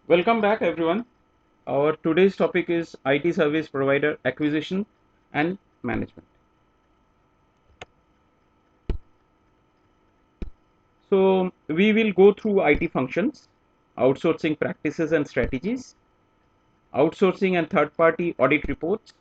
Welcome back, everyone. Our today's topic is IT service provider acquisition and management. So, we will go through IT functions, outsourcing practices and strategies, outsourcing and third party audit reports,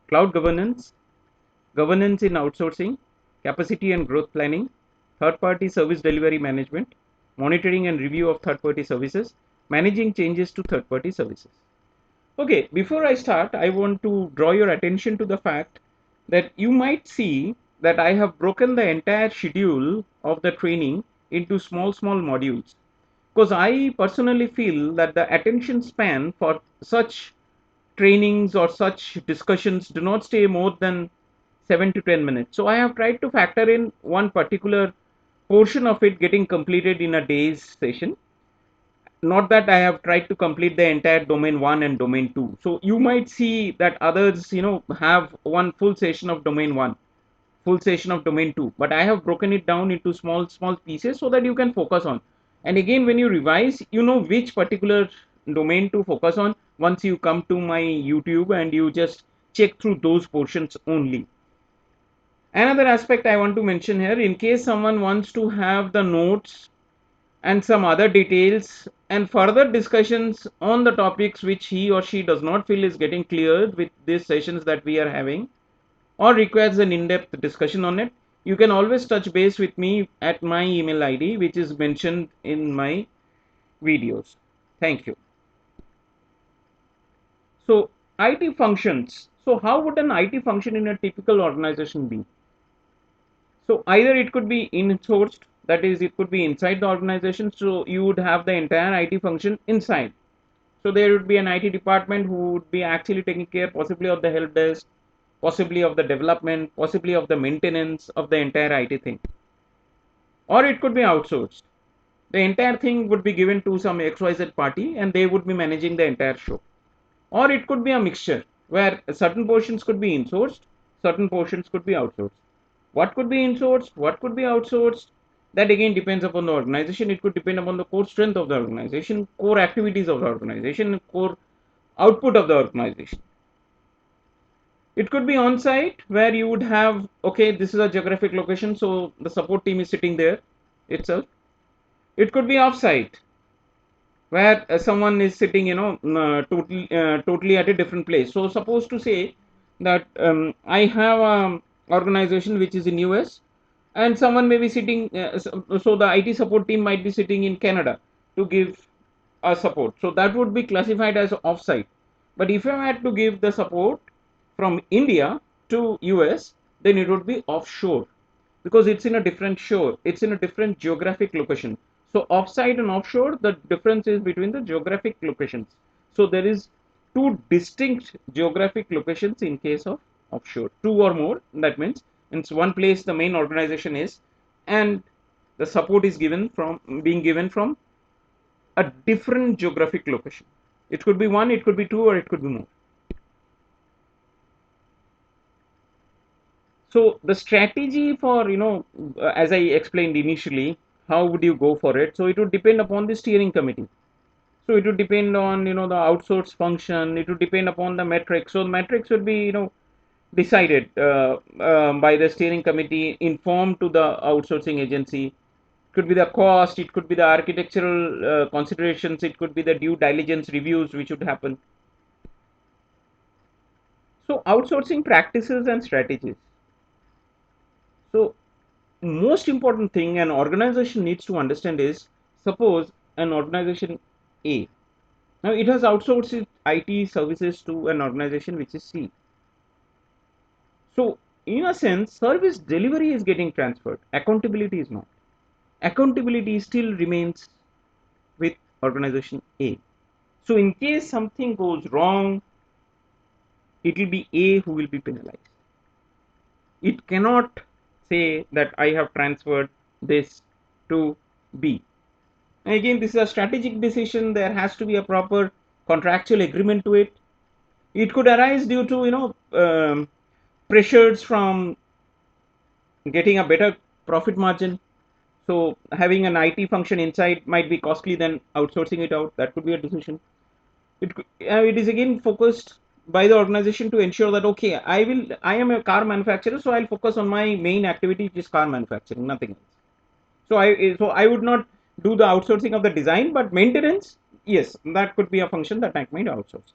cloud governance, governance in outsourcing, capacity and growth planning, third party service delivery management, monitoring and review of third party services, managing changes to third party services. Okay, before I start, I want to draw your attention to the fact that you might see that I have broken the entire schedule of the training into small modules, because I personally feel that the attention span for such trainings or such discussions do not stay more than 7 to 10 minutes. So I have tried to factor in one particular portion of it getting completed in a day's session. Not that I have tried to complete the entire domain 1 and domain 2. So you might see that others, have one full session of domain 1, full session of domain 2, but I have broken it down into small pieces so that you can focus on. And again, when you revise, you know which particular domain to focus on once you come to my YouTube and you just check through those portions only. Another aspect I want to mention here, in case someone wants to have the notes and some other details and further discussions on the topics which he or she does not feel is getting cleared with these sessions that we are having, or requires an in-depth discussion on it, you can always touch base with me at my email ID, which is mentioned in my videos. Thank you. So, IT functions. So, how would an IT function in a typical organization be? So either it could be in-sourced, that is, it could be inside the organization. So you would have the entire IT function inside. So there would be an IT department who would be actually taking care possibly of the help desk, possibly of the development, possibly of the maintenance of the entire IT thing. Or it could be outsourced. The entire thing would be given to some XYZ party and they would be managing the entire show. Or it could be a mixture where certain portions could be insourced, certain portions could be outsourced. What could be insourced, what could be outsourced, that again depends upon the organization. It could depend upon the core strength of the organization, core activities of the organization, core output of the organization. It could be on site where you would have, okay, this is a geographic location, so the support team is sitting there itself. It could be off site where someone is sitting, totally at a different place. So suppose to say that I have an organization which is in US and someone may be sitting, so the IT support team might be sitting in Canada to give a support. So that would be classified as offsite. But if I had to give the support from India to US, then it would be offshore because it's in a different shore, it's in a different geographic location. So offsite and offshore, the difference is between the geographic locations. So there is two distinct geographic locations in case of offshore, two or more. That means in one place the main organization is, and the support is given from being given from a different geographic location. It could be one, it could be two, or it could be more. So the strategy for, as I explained initially, how would you go for it? So it would depend upon the steering committee. So it would depend on, the outsource function. It would depend upon the metrics. So the metrics would be, decided by the steering committee, informed to the outsourcing agency. It could be the cost. It could be the architectural considerations. It could be the due diligence reviews which would happen. So outsourcing practices and strategies. So most important thing an organization needs to understand is, suppose an organization A, now it has outsourced its IT services to an organization which is C. So in a sense, service delivery is getting transferred, accountability is not. Accountability still remains with organization A. So in case something goes wrong, it will be A who will be penalized. It cannot say that I have transferred this to B. And again, this is a strategic decision. There has to be a proper contractual agreement to it. It could arise due to, pressures from getting a better profit margin. So having an IT function inside might be costly than outsourcing it out. That could be a decision. It is again focused by the organization to ensure that okay, I am a car manufacturer, so I'll focus on my main activity, which is car manufacturing, nothing else. So I would not do the outsourcing of the design, but maintenance, yes, that could be a function that I might outsource.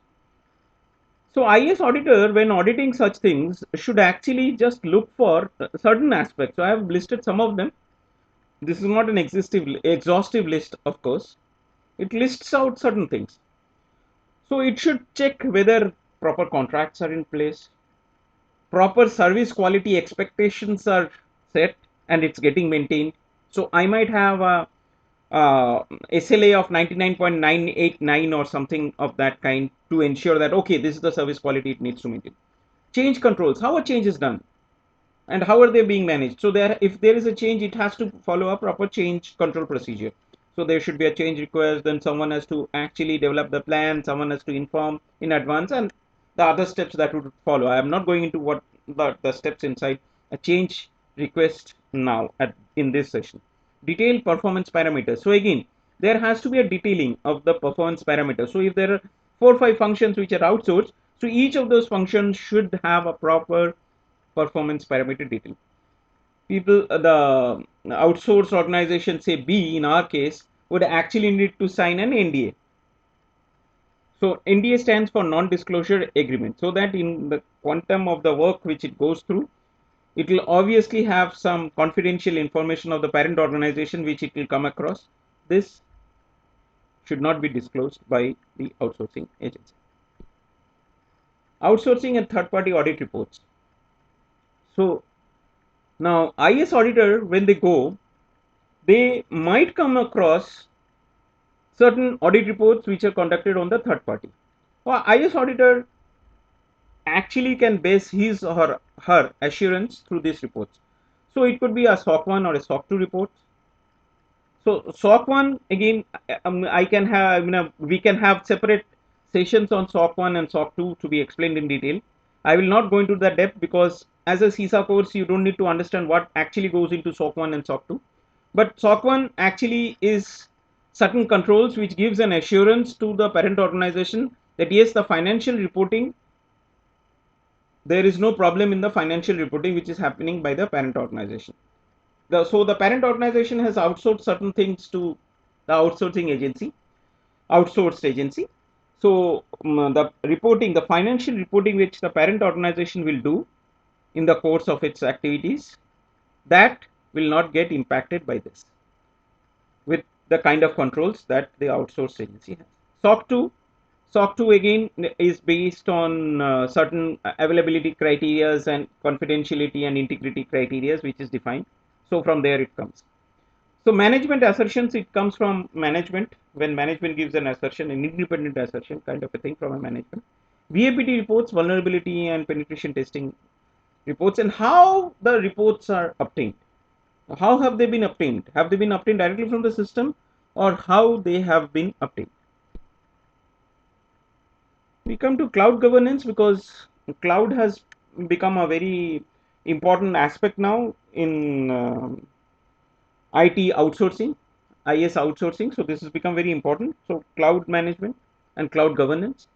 So IS auditor, when auditing such things, should actually just look for certain aspects. So I have listed some of them. This is not an exhaustive list, of course. It lists out certain things. So it should check whether proper contracts are in place, proper service quality expectations are set, and it's getting maintained. So I might have a SLA of 99.989 or something of that kind to ensure that okay, this is the service quality it needs to maintain. Change controls, how a change is done and how are they being managed. So there, if there is a change, it has to follow a proper change control procedure. So there should be a change request, then someone has to actually develop the plan, someone has to inform in advance, and the other steps that would follow. I am not going into what the steps inside a change request now in this session. Detailed performance parameters. So again, there has to be a detailing of the performance parameters. So if there are 4 or 5 functions which are outsourced, so each of those functions should have a proper performance parameter detail. People, the outsourced organization, say B in our case, would actually need to sign an NDA. So NDA stands for non-disclosure agreement, so that in the quantum of the work which it goes through, it will obviously have some confidential information of the parent organization which it will come across. This should not be disclosed by the outsourcing agency. Outsourcing and third-party audit reports. So now IS auditor, when they go, they might come across certain audit reports which are conducted on the third party. IS auditor actually can base his or her assurance through these reports. So it could be a SOC 1 or a SOC 2 report. So SOC 1, again, I can have, we can have separate sessions on SOC 1 and SOC 2 to be explained in detail. I will not go into that depth because as a Cisa course, you don't need to understand what actually goes into SOC 1 and SOC 2. But SOC 1 actually is certain controls which gives an assurance to the parent organization that yes, the financial reporting, there is no problem in the financial reporting which is happening by the parent organization. So the parent organization has outsourced certain things to the outsourced agency. So the reporting, the financial reporting which the parent organization will do in the course of its activities, that will not get impacted by this with the kind of controls that the outsourced agency has. SOC 2, SOC 2 again is based on certain availability criteria and confidentiality and integrity criteria which is defined. So from there it comes. So management assertions, it comes from management. When management gives an assertion, an independent assertion kind of a thing from a management. VAPT reports, vulnerability and penetration testing reports, and how the reports are obtained. How have they been obtained? Have they been obtained directly from the system or how they have been obtained? We come to cloud governance because cloud has become a very important aspect now in IT outsourcing, IS outsourcing. So this has become very important. So cloud management and cloud governance.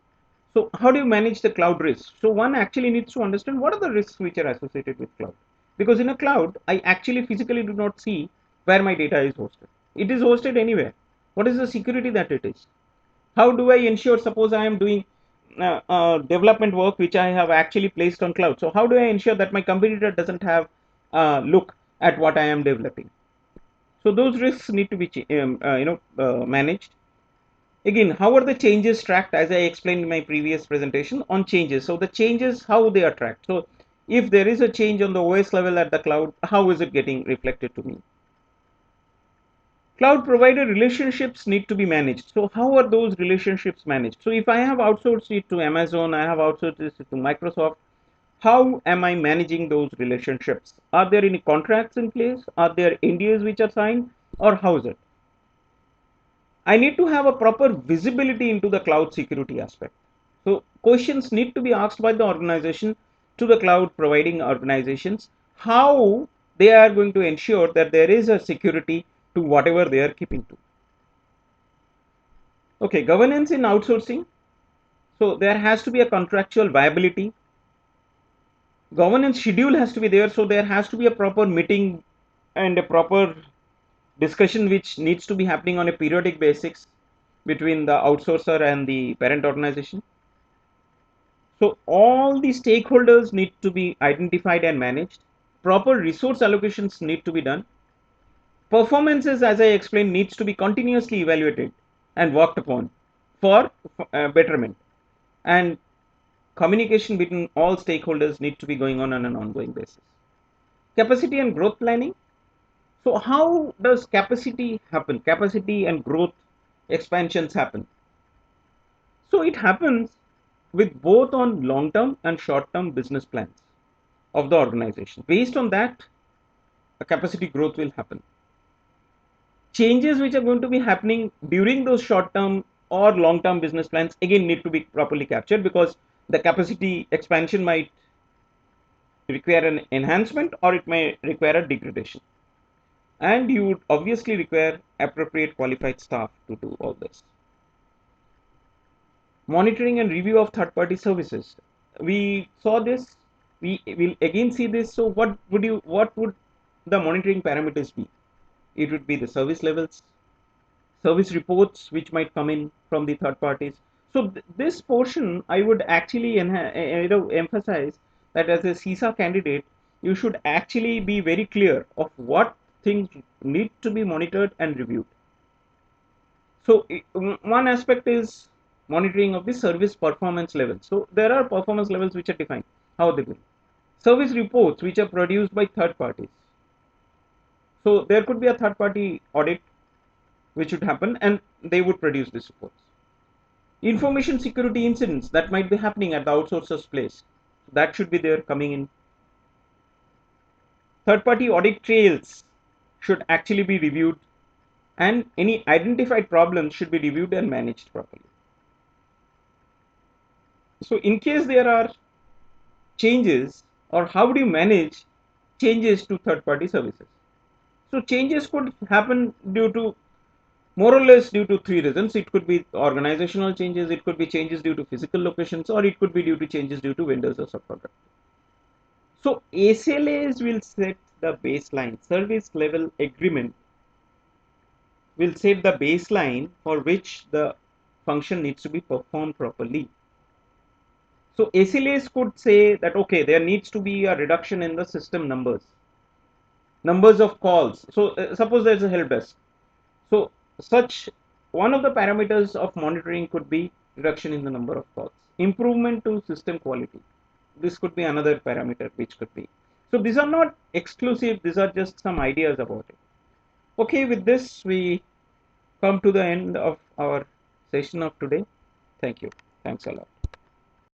So how do you manage the cloud risks? So one actually needs to understand what are the risks which are associated with cloud. Because in a cloud, I actually physically do not see where my data is hosted. It is hosted anywhere. What is the security that it is? How do I ensure, suppose I am doing development work which I have actually placed on cloud. So how do I ensure that my competitor doesn't have look at what I am developing? So those risks need to be managed. Again, how are the changes tracked? As I explained in my previous presentation on changes. So the changes, how they are tracked. So if there is a change on the OS level at the cloud, how is it getting reflected to me? Cloud provider relationships need to be managed. So how are those relationships managed? So if I have outsourced it to Amazon, I have outsourced it to Microsoft, how am I managing those relationships? Are there any contracts in place? Are there NDAs which are signed, or how is it? I need to have a proper visibility into the cloud security aspect. So questions need to be asked by the organization to the cloud providing organizations, how they are going to ensure that there is a security to whatever they are keeping to. Okay, governance in outsourcing. So there has to be a contractual viability. Governance schedule has to be there, so there has to be a proper meeting and a proper discussion which needs to be happening on a periodic basis between the outsourcer and the parent organization. So all the stakeholders need to be identified and managed. Proper resource allocations need to be done. Performances, as I explained, needs to be continuously evaluated and worked upon for betterment. And communication between all stakeholders need to be going on an ongoing basis. Capacity and growth planning. So how does capacity happen? Capacity and growth expansions happen. So it happens with both on long-term and short-term business plans of the organization. Based on that, a capacity growth will happen. Changes which are going to be happening during those short-term or long-term business plans again need to be properly captured, because the capacity expansion might require an enhancement or it may require a degradation. And you would obviously require appropriate qualified staff to do all this. Monitoring and review of third-party services. We saw this. We will again see this. So what would the monitoring parameters be? It would be the service levels, service reports which might come in from the third parties. So this portion I would actually emphasize that as a Cisa candidate, you should actually be very clear of what things need to be monitored and reviewed. So one aspect is monitoring of the service performance levels. So there are performance levels which are defined. How they will. Service reports which are produced by third parties. So there could be a third party audit which would happen and they would produce these reports. Information security incidents that might be happening at the outsourcer's place. That should be there coming in. Third party audit trails should actually be reviewed, and any identified problems should be reviewed and managed properly. So in case there are changes, or how do you manage changes to third party services? So changes could happen due to more or less due to three reasons. It could be organizational changes, it could be changes due to physical locations, or it could be due to changes due to vendors or subcontractors. So SLAs will set the baseline. Service level agreement will set the baseline for which the function needs to be performed properly. So SLAs could say that, okay, there needs to be a reduction in the system numbers of calls. So suppose there's a help desk. So such one of the parameters of monitoring could be reduction in the number of calls. Improvement to system quality. This could be another parameter which could be. So these are not exclusive, these are just some ideas about it. Okay, with this we come to the end of our session of today. Thank you. Thanks a lot.